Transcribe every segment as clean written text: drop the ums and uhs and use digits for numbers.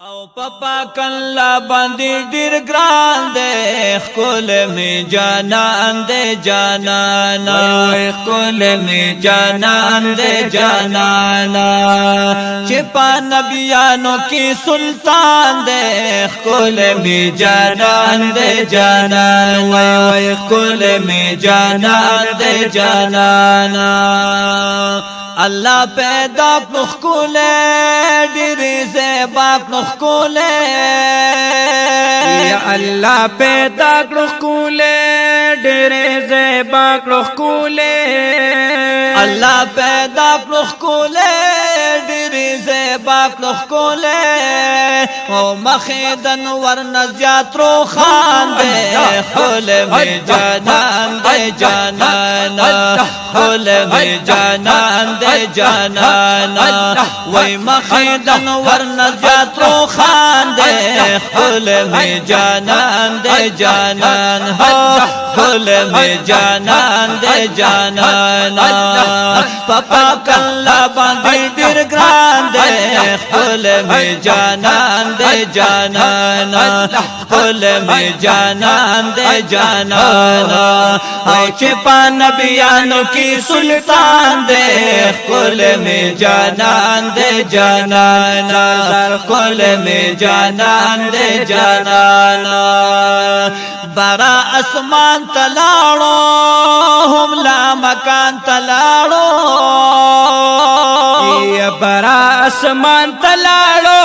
او پپا کلا باندې ډیر ګران دے خپل می جانان دے جانانا خپل می جانان دے جانانا چې په نبیانو کې سلطان دے خپل می جانان دے جانانا خپل می جانان دے جانانا اللہ پیدا نخکولے ڈیری زیباک نخکولے یا اللہ پیدا نخکولے ڈیری زیباک نخکولے اللہ پیدا نخکولے ڈیری زیباک نخکولے او مخیدن ورنزیات رو خان دے خول میں جانان دے جانانا خول میں جانان دے جانانا وی مخیدن ورنزیات رو خان دے خول میں جانان دے جانان خول میں جانان دے جانانا پپا کلا باندی ڈر گران دے خول میں جانان دے جانانا خول میں جانان دے جانانا او چپا نبیانو کی سلطان دے خول میں جانان دے جانانا خول میں جانان دے جانانا برا اسمان تلاڑو ہم لا مکان تلاڑو برا اسمان تلاڑو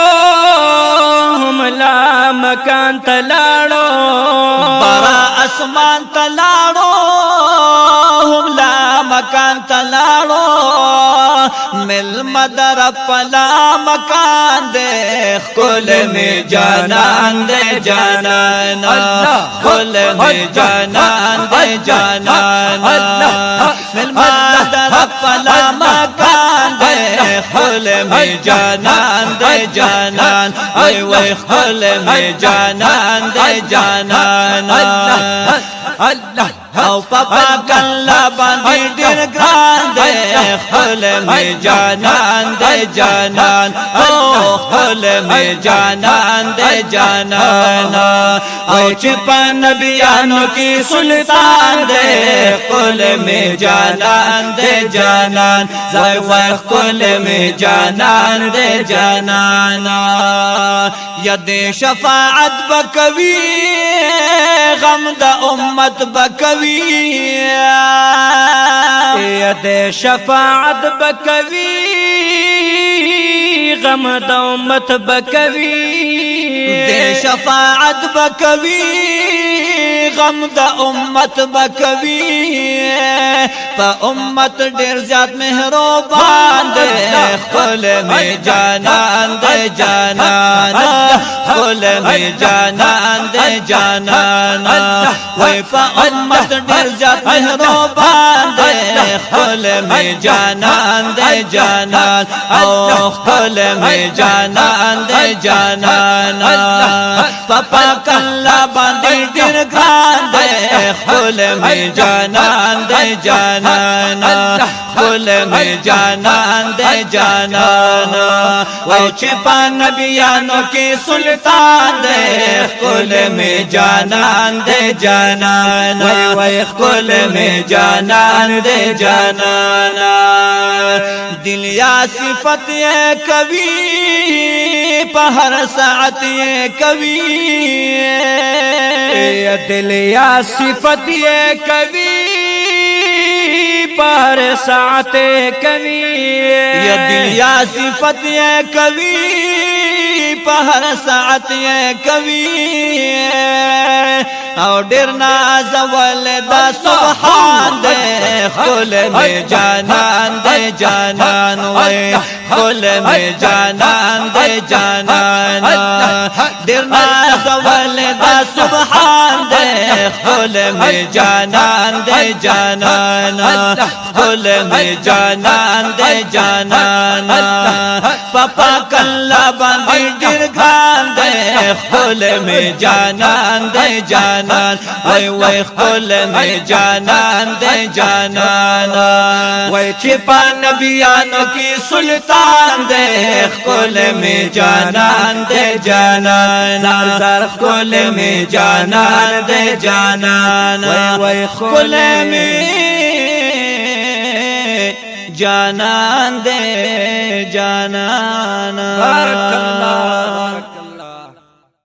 ہم لا مکان تلاڑو برا اسمان تلاڑو ہم لا مکان تلاڑو مل مدر پلا مکان دے خل میں جانان دے جانانا خل میں جانان دے جانانا مل مدر پلا مکان دے خل میں جانان دے جانان اے وے خل میں جانان دے جانانا اللہ او پپا کلا باندی ڈر گران دے خل میں جانان دے جانان او خل میں جانان دے جانانا او چپا نبیانو کی سلطان دے خل میں جانان دے جانان زائی خل میں جانان دے جانانا ید شفاعت بکوی غم دا امت بکوی ید شفاعت بکوی غم دا امت بکوی دے شفاعت بکوی غم دا امت بکوی پا امت ڈیر زیاد مہروبان دے خل میں جانان دے جانانا خل میں جانان دے جانانا وی پا امت ڈیر زیاد مہروبان دے خل میں جانان دے جانان او خل میں جانان دے جانانا پپا کلا باندی ڈر گران دے خل میں جانان دے جانانا خل میں جانان دے جانانا او چپا نبیانو کی سلطان دے خل میں جانان دے جانانا خل میں جانان دے جانانا دل یا صفت یہ کبھی پہر ساعت یہ کبھی دل یا صفت یہ کبھی پر ساعت کبھی یہ دل یا صفت یہ کبھی پہر ساعت یہ کبھی او ڈر ناز والدہ سبحان دے خل میں جانان دے جانان وے خل میں جانان دے جانانا ڈر ناز والدہ سبحان دے خل میں جانان دے جانانا خل میں جانان دے جانانا پپا کلا باندی ڈر گران دے خل میں جانان دے جانان وای وای خل میں جانان دے جانان وای چھپا نبیانو کی سلطان دے خل میں جانان دے جانان خل میں جانان دے جانان وای وای خل میں جانان دے جانان. بارک اللہ.